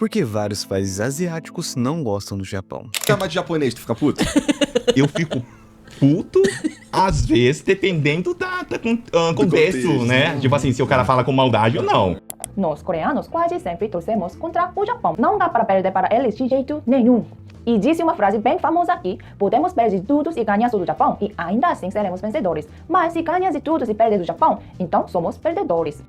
Porque vários países asiáticos não gostam do Japão. Chama de japonês, tu fica puto? Eu fico puto, às vezes, dependendo do contexto, né? Tipo assim, se o cara fala com maldade ou não. Nós, coreanos, quase sempre torcemos contra o Japão. Não dá para perder para eles de jeito nenhum. E disse uma frase bem famosa aqui: podemos perder tudo e ganhar do Japão, e ainda assim seremos vencedores. Mas se ganhas de tudo e perdes do Japão, então somos perdedores.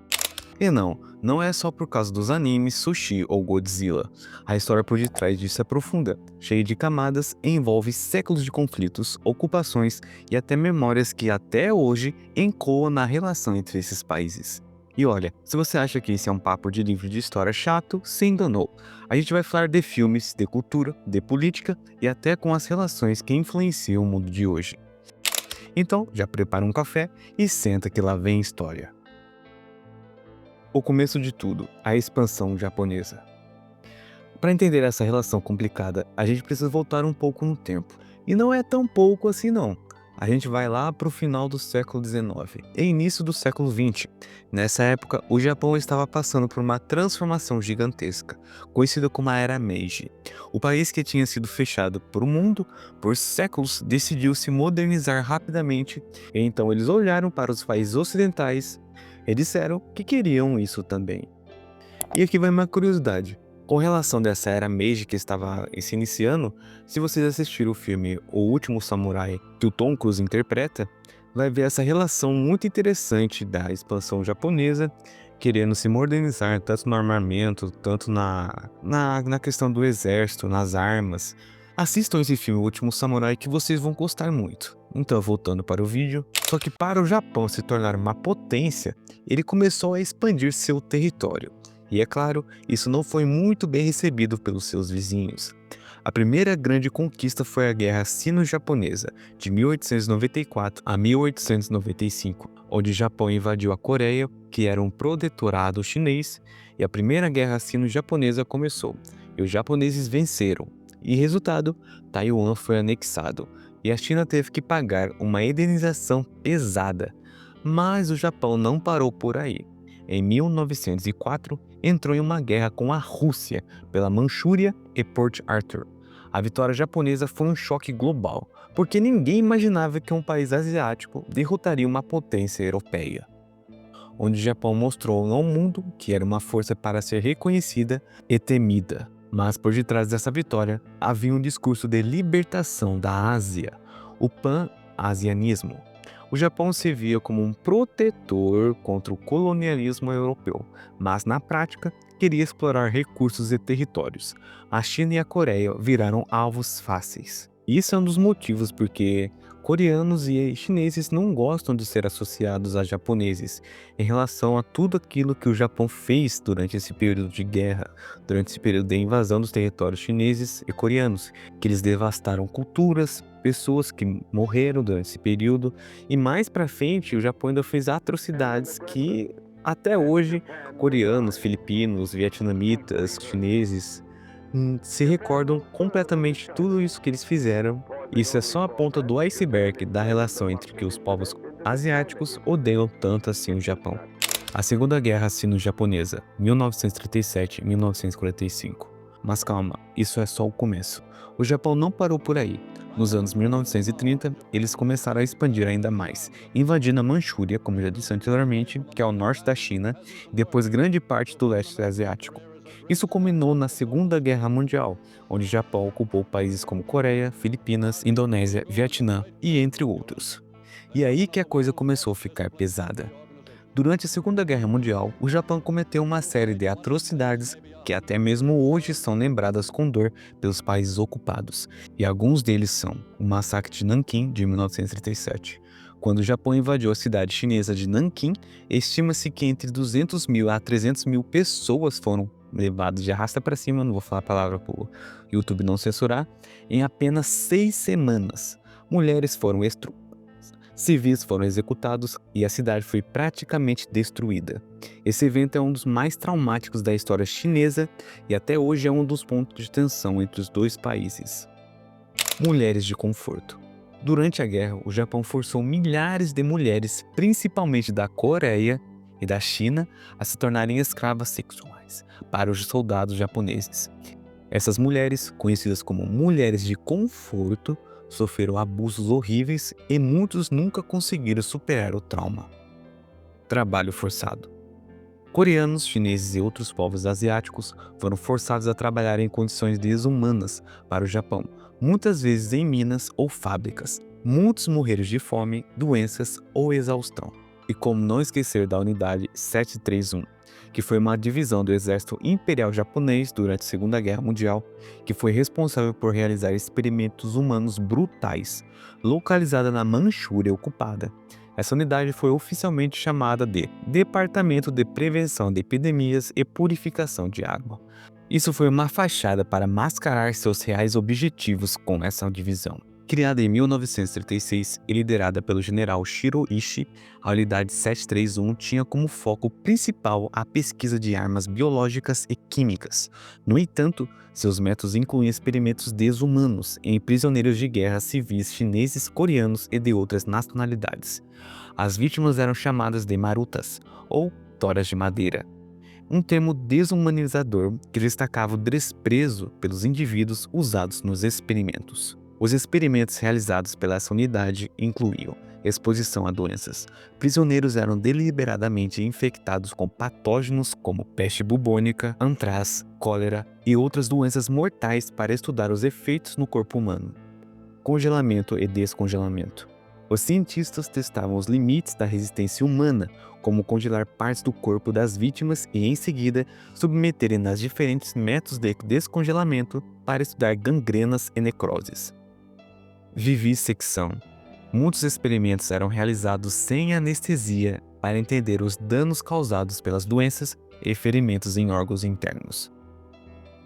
E não é só por causa dos animes, sushi ou Godzilla. A história por detrás disso é profunda, cheia de camadas e envolve séculos de conflitos, ocupações e até memórias que até hoje ecoam na relação entre esses países. E olha, se você acha que esse é um papo de livro de história chato, se enganou. A gente vai falar de filmes, de cultura, de política e até com as relações que influenciam o mundo de hoje. Então, já prepara um café e senta que lá vem história. O começo de tudo, a expansão japonesa. Para entender essa relação complicada, a gente precisa voltar um pouco no tempo. E não é tão pouco assim não. A gente vai lá para o final do século XIX e início do século XX. Nessa época, o Japão estava passando por uma transformação gigantesca, conhecida como a Era Meiji. O país que tinha sido fechado para o mundo por séculos decidiu se modernizar rapidamente, e então eles olharam para os países ocidentais e disseram que queriam isso também. E aqui vai uma curiosidade. Com relação dessa Era Meiji que estava se iniciando, se vocês assistiram o filme O Último Samurai, que o Tom Cruise interpreta, vai ver essa relação muito interessante da expansão japonesa, querendo se modernizar tanto no armamento, tanto na questão do exército, nas armas. Assistam esse filme O Último Samurai que vocês vão gostar muito. Então, voltando para o vídeo, só que para o Japão se tornar uma potência, ele começou a expandir seu território. E é claro, isso não foi muito bem recebido pelos seus vizinhos. A primeira grande conquista foi a Guerra Sino-Japonesa, de 1894 a 1895, onde o Japão invadiu a Coreia, que era um protetorado chinês, e a Primeira Guerra Sino-Japonesa começou, e os japoneses venceram. E resultado, Taiwan foi anexado, e a China teve que pagar uma indenização pesada. Mas o Japão não parou por aí. Em 1904, entrou em uma guerra com a Rússia pela Manchúria e Port Arthur. A vitória japonesa foi um choque global, porque ninguém imaginava que um país asiático derrotaria uma potência europeia. Onde o Japão mostrou ao mundo que era uma força para ser reconhecida e temida. Mas por detrás dessa vitória, havia um discurso de libertação da Ásia, o pan-asianismo. O Japão se via como um protetor contra o colonialismo europeu, mas na prática queria explorar recursos e territórios. A China e a Coreia viraram alvos fáceis. Isso é um dos motivos porque coreanos e chineses não gostam de ser associados a japoneses em relação a tudo aquilo que o Japão fez durante esse período de guerra, durante esse período de invasão dos territórios chineses e coreanos, que eles devastaram culturas, pessoas que morreram durante esse período, e mais pra frente o Japão ainda fez atrocidades que até hoje coreanos, filipinos, vietnamitas, chineses se recordam completamente de tudo isso que eles fizeram. Isso é só a ponta do iceberg da relação entre que os povos asiáticos odeiam tanto assim o Japão. A Segunda Guerra Sino-Japonesa, 1937-1945. Mas calma, isso é só o começo. O Japão não parou por aí. Nos anos 1930, eles começaram a expandir ainda mais, invadindo a Manchúria, como já disse anteriormente, que é o norte da China, e depois grande parte do leste asiático. Isso culminou na Segunda Guerra Mundial, onde o Japão ocupou países como Coreia, Filipinas, Indonésia, Vietnã e entre outros. E aí que a coisa começou a ficar pesada. Durante a Segunda Guerra Mundial, o Japão cometeu uma série de atrocidades que até mesmo hoje são lembradas com dor pelos países ocupados, e alguns deles são o massacre de Nanquim, de 1937. Quando o Japão invadiu a cidade chinesa de Nanquim, estima-se que entre 200 mil a 300 mil pessoas foram levadas de arrasta para cima, não vou falar a palavra para o YouTube não censurar, em apenas 6 semanas. Mulheres foram civis foram executados e a cidade foi praticamente destruída. Esse evento é um dos mais traumáticos da história chinesa e até hoje é um dos pontos de tensão entre os dois países. Mulheres de conforto. Durante a guerra, o Japão forçou milhares de mulheres, principalmente da Coreia e da China, a se tornarem escravas sexuais. uniformes para os soldados japoneses. Essas mulheres, conhecidas como mulheres de conforto, sofreram abusos horríveis e muitos nunca conseguiram superar o trauma. Trabalho forçado. Coreanos, chineses e outros povos asiáticos foram forçados a trabalhar em condições desumanas para o Japão, muitas vezes em minas ou fábricas. Muitos morreram de fome, doenças ou exaustão. E como não esquecer da Unidade 731, que foi uma divisão do Exército Imperial Japonês durante a Segunda Guerra Mundial, que foi responsável por realizar experimentos humanos brutais, localizada na Manchúria ocupada. Essa unidade foi oficialmente chamada de Departamento de Prevenção de Epidemias e Purificação de Água. Isso foi uma fachada para mascarar seus reais objetivos com essa divisão. Criada em 1936 e liderada pelo general Shiro Ishii, a Unidade 731 tinha como foco principal a pesquisa de armas biológicas e químicas. No entanto, seus métodos incluíam experimentos desumanos em prisioneiros de guerra civis chineses, coreanos e de outras nacionalidades. As vítimas eram chamadas de marutas, ou toras de madeira, um termo desumanizador que destacava o desprezo pelos indivíduos usados nos experimentos. Os experimentos realizados pela essa unidade incluíam exposição a doenças. Prisioneiros eram deliberadamente infectados com patógenos como peste bubônica, antraz, cólera e outras doenças mortais para estudar os efeitos no corpo humano. Congelamento e descongelamento. Os cientistas testavam os limites da resistência humana, como congelar partes do corpo das vítimas e, em seguida, submeterem nas diferentes métodos de descongelamento para estudar gangrenas e necroses. Vivissecção. Muitos experimentos eram realizados sem anestesia para entender os danos causados pelas doenças e ferimentos em órgãos internos.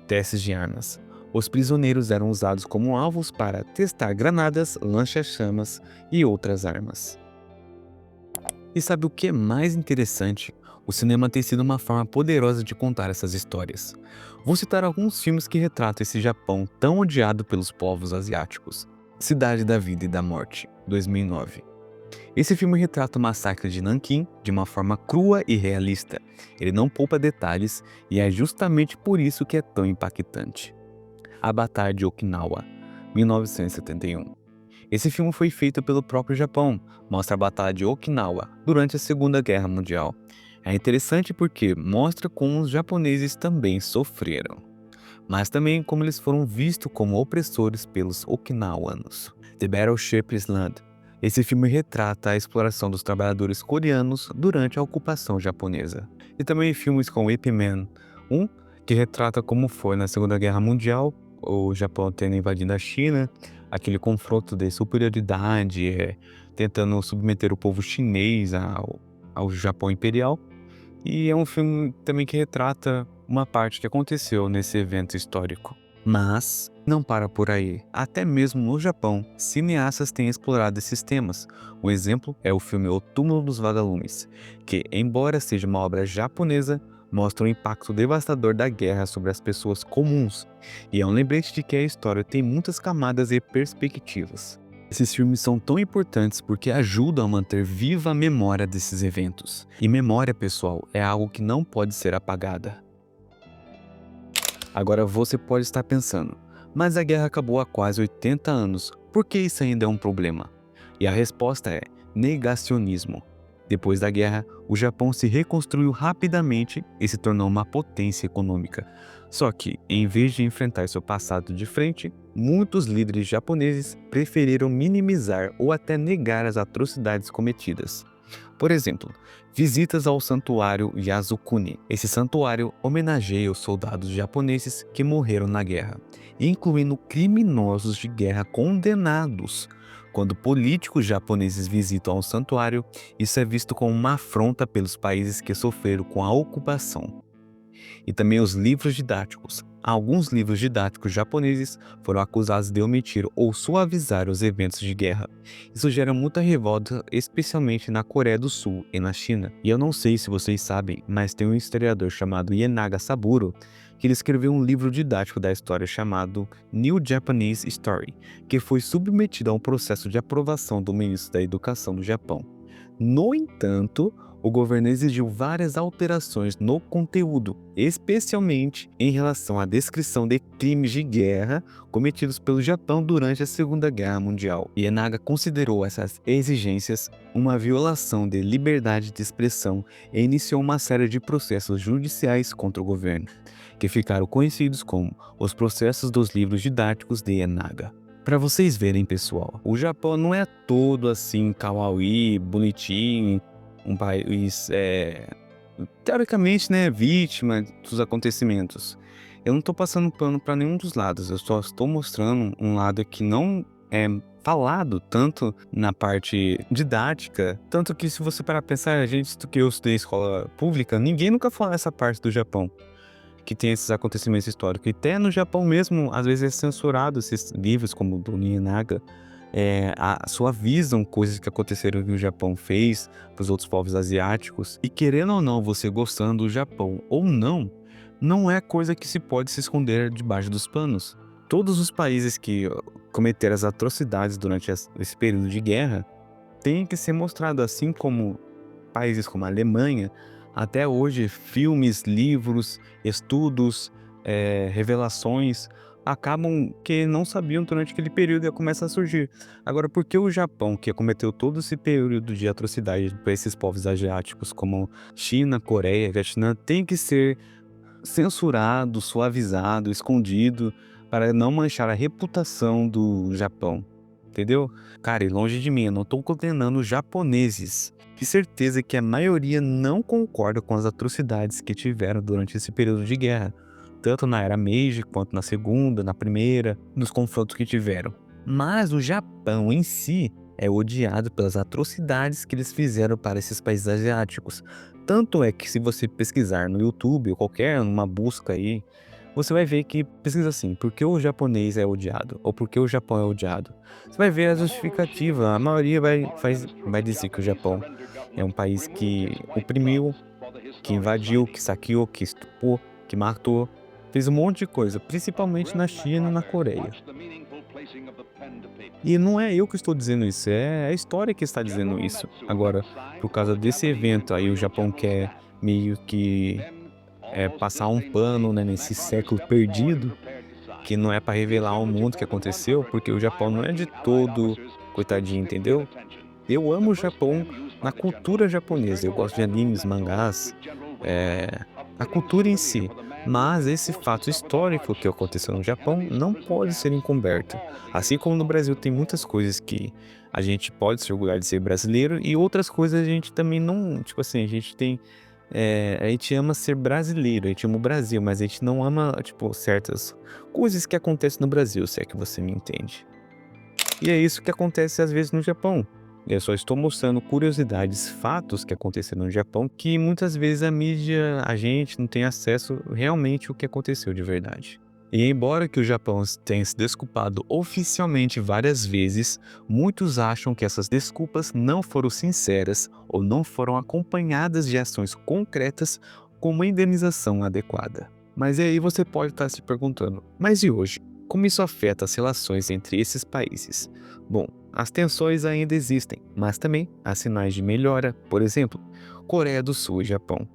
Testes de armas. Os prisioneiros eram usados como alvos para testar granadas, lança-chamas e outras armas. E sabe o que é mais interessante? O cinema tem sido uma forma poderosa de contar essas histórias. Vou citar alguns filmes que retratam esse Japão tão odiado pelos povos asiáticos. Cidade da Vida e da Morte, 2009. Esse filme retrata o massacre de Nanquim de uma forma crua e realista. Ele não poupa detalhes e é justamente por isso que é tão impactante. A Batalha de Okinawa, 1971. Esse filme foi feito pelo próprio Japão, mostra a Batalha de Okinawa durante a Segunda Guerra Mundial. É interessante porque mostra como os japoneses também sofreram, mas também como eles foram vistos como opressores pelos okinawanos. The Battleship Island. Esse filme retrata a exploração dos trabalhadores coreanos durante a ocupação japonesa. E também filmes como Ip Man 1, que retrata como foi na Segunda Guerra Mundial, o Japão tendo invadido a China, aquele confronto de superioridade, tentando submeter o povo chinês ao Japão imperial. E é um filme também que retrata uma parte que aconteceu nesse evento histórico. Mas não para por aí. Até mesmo no Japão, cineastas têm explorado esses temas. Um exemplo é o filme O Túmulo dos Vagalumes, que, embora seja uma obra japonesa, mostra o impacto devastador da guerra sobre as pessoas comuns. E é um lembrete de que a história tem muitas camadas e perspectivas. Esses filmes são tão importantes porque ajudam a manter viva a memória desses eventos. E memória, pessoal, é algo que não pode ser apagada. Agora você pode estar pensando, mas a guerra acabou há quase 80 anos, por que isso ainda é um problema? E a resposta é negacionismo. Depois da guerra, o Japão se reconstruiu rapidamente e se tornou uma potência econômica. Só que, em vez de enfrentar seu passado de frente, muitos líderes japoneses preferiram minimizar ou até negar as atrocidades cometidas. Por exemplo, visitas ao santuário Yasukuni. Esse santuário homenageia os soldados japoneses que morreram na guerra, incluindo criminosos de guerra condenados. Quando políticos japoneses visitam o santuário, isso é visto como uma afronta pelos países que sofreram com a ocupação. E também os livros didáticos. Alguns livros didáticos japoneses foram acusados de omitir ou suavizar os eventos de guerra. Isso gera muita revolta, especialmente na Coreia do Sul e na China. E eu não sei se vocês sabem, mas tem um historiador chamado Ienaga Saburo, que ele escreveu um livro didático da história chamado New Japanese Story, que foi submetido a um processo de aprovação do ministro da Educação do Japão. No entanto, o governo exigiu várias alterações no conteúdo, especialmente em relação à descrição de crimes de guerra cometidos pelo Japão durante a Segunda Guerra Mundial. Ienaga considerou essas exigências uma violação de liberdade de expressão e iniciou uma série de processos judiciais contra o governo, que ficaram conhecidos como os processos dos livros didáticos de Ienaga. Para vocês verem, pessoal, o Japão não é todo assim kawaii, bonitinho, um país teoricamente, né, vítima dos acontecimentos. Eu não estou passando pano para nenhum dos lados, eu só estou mostrando um lado que não é falado tanto na parte didática, tanto que se você parar pra pensar, a gente que eu estudei escola pública, ninguém nunca fala essa parte do Japão, que tem esses acontecimentos históricos. E até no Japão mesmo, às vezes é censurado esses livros, como o do Ienaga, suavizam coisas que aconteceram que o Japão fez para os outros povos asiáticos. E querendo ou não, você gostando do Japão ou não, não é coisa que se pode se esconder debaixo dos panos. Todos os países que cometeram as atrocidades durante esse período de guerra têm que ser mostrado, assim como países como a Alemanha. Até hoje, filmes, livros, estudos, revelações acabam que não sabiam durante aquele período e começa a surgir. Agora, por que o Japão, que cometeu todo esse período de atrocidade para esses povos asiáticos, como China, Coreia, Vietnã, tem que ser censurado, suavizado, escondido, para não manchar a reputação do Japão? Entendeu? Cara, e longe de mim, eu não estou condenando os japoneses. De certeza que a maioria não concorda com as atrocidades que tiveram durante esse período de guerra, tanto na era Meiji quanto na segunda, na primeira, nos confrontos que tiveram. Mas o Japão em si é odiado pelas atrocidades que eles fizeram para esses países asiáticos. Tanto é que se você pesquisar no YouTube ou qualquer uma busca aí, você vai ver que pesquisa assim, por que o japonês é odiado? Ou por que o Japão é odiado? Você vai ver a justificativa, a maioria vai dizer que o Japão é um país que oprimiu, que invadiu, que saqueou, que estuprou, que matou, fez um monte de coisa, principalmente na China e na Coreia. E não é eu que estou dizendo isso, é a história que está dizendo isso. Agora, por causa desse evento aí, o Japão quer meio que passar um pano, né, nesse século perdido, que não é para revelar ao mundo o que aconteceu, porque o Japão não é de todo coitadinho, entendeu? Eu amo o Japão na cultura japonesa, eu gosto de animes, mangás, a cultura em si. Mas esse fato histórico que aconteceu no Japão não pode ser encoberto. Assim como no Brasil tem muitas coisas que a gente pode se orgulhar de ser brasileiro e outras coisas a gente também não, tipo assim, a gente ama ser brasileiro, a gente ama o Brasil, mas a gente não ama, tipo, certas coisas que acontecem no Brasil, se é que você me entende. E é isso que acontece às vezes no Japão. Eu só estou mostrando curiosidades, fatos que aconteceram no Japão, que muitas vezes a mídia, a gente não tem acesso realmente ao que aconteceu de verdade. E embora que o Japão tenha se desculpado oficialmente várias vezes, muitos acham que essas desculpas não foram sinceras ou não foram acompanhadas de ações concretas com uma indenização adequada. Mas aí você pode estar se perguntando, mas e hoje? Como isso afeta as relações entre esses países? Bom, as tensões ainda existem, mas também há sinais de melhora. Por exemplo, Coreia do Sul e Japão.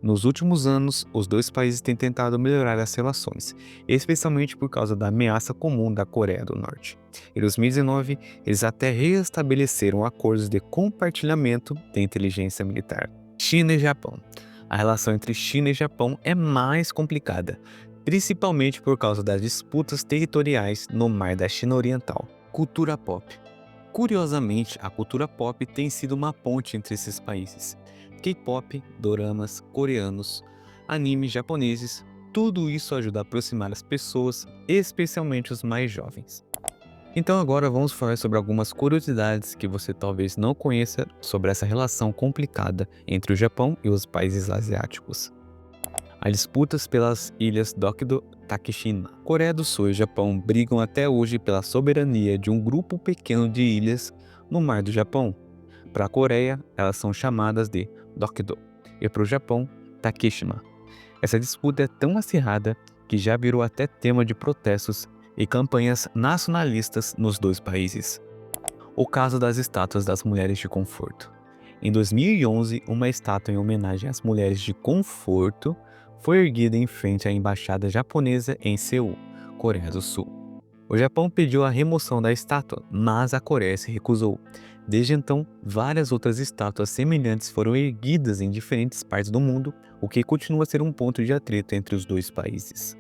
Nos últimos anos, os dois países têm tentado melhorar as relações, especialmente por causa da ameaça comum da Coreia do Norte. Em 2019, eles até reestabeleceram acordos de compartilhamento de inteligência militar. China e Japão. A relação entre China e Japão é mais complicada, principalmente por causa das disputas territoriais no Mar da China Oriental. Cultura pop. Curiosamente, a cultura pop tem sido uma ponte entre esses países. K-pop, doramas, coreanos, animes japoneses, tudo isso ajuda a aproximar as pessoas, especialmente os mais jovens. Então agora vamos falar sobre algumas curiosidades que você talvez não conheça sobre essa relação complicada entre o Japão e os países asiáticos. As disputas pelas ilhas Dokdo Takeshima. Coreia do Sul e Japão brigam até hoje pela soberania de um grupo pequeno de ilhas no Mar do Japão. Para a Coreia, elas são chamadas de Dokdo e para o Japão, Takeshima. Essa disputa é tão acirrada que já virou até tema de protestos e campanhas nacionalistas nos dois países. O caso das estátuas das mulheres de conforto. Em 2011, uma estátua em homenagem às mulheres de conforto foi erguida em frente à embaixada japonesa em Seul, Coreia do Sul. O Japão pediu a remoção da estátua, mas a Coreia se recusou. Desde então, várias outras estátuas semelhantes foram erguidas em diferentes partes do mundo, o que continua a ser um ponto de atrito entre os dois países.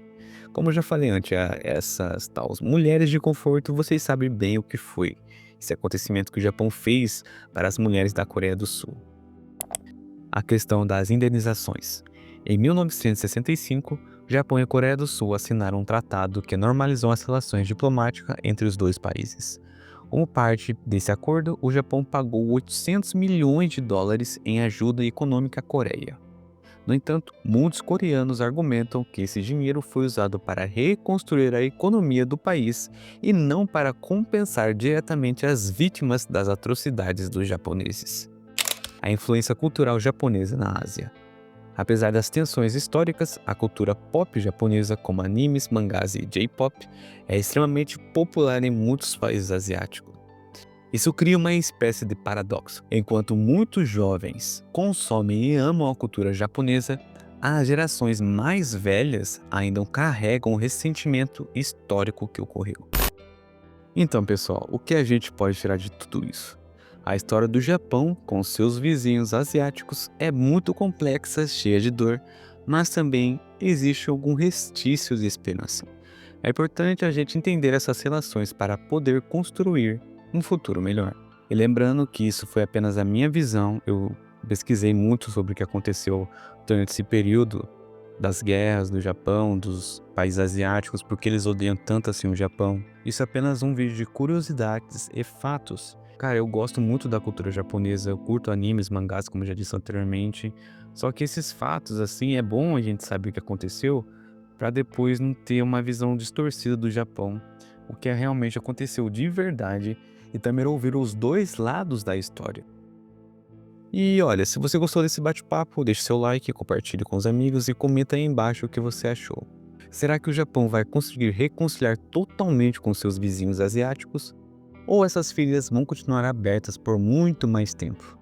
Como eu já falei antes, essas tais mulheres de conforto, vocês sabem bem o que foi esse acontecimento que o Japão fez para as mulheres da Coreia do Sul. A questão das indenizações. Em 1965, o Japão e a Coreia do Sul assinaram um tratado que normalizou as relações diplomáticas entre os dois países. Como parte desse acordo, o Japão pagou 800 milhões de dólares em ajuda econômica à Coreia. No entanto, muitos coreanos argumentam que esse dinheiro foi usado para reconstruir a economia do país e não para compensar diretamente as vítimas das atrocidades dos japoneses. A influência cultural japonesa na Ásia. Apesar das tensões históricas, a cultura pop japonesa, como animes, mangás e J-pop, é extremamente popular em muitos países asiáticos. Isso cria uma espécie de paradoxo. Enquanto muitos jovens consomem e amam a cultura japonesa, as gerações mais velhas ainda carregam o ressentimento histórico que ocorreu. Então, pessoal, o que a gente pode tirar de tudo isso? A história do Japão, com seus vizinhos asiáticos, é muito complexa, cheia de dor, mas também existe algum restício de esperança. É importante a gente entender essas relações para poder construir um futuro melhor. E lembrando que isso foi apenas a minha visão, eu pesquisei muito sobre o que aconteceu durante esse período das guerras do Japão, dos países asiáticos, porque eles odeiam tanto assim o Japão. Isso é apenas um vídeo de curiosidades e fatos. Cara, eu gosto muito da cultura japonesa, eu curto animes, mangás, como eu já disse anteriormente. Só que esses fatos, assim, é bom a gente saber o que aconteceu para depois não ter uma visão distorcida do Japão, o que realmente aconteceu de verdade, e também ouvir os dois lados da história. E olha, se você gostou desse bate-papo, deixe seu like, compartilhe com os amigos e comenta aí embaixo o que você achou. Será que o Japão vai conseguir reconciliar totalmente com seus vizinhos asiáticos? Ou essas feridas vão continuar abertas por muito mais tempo?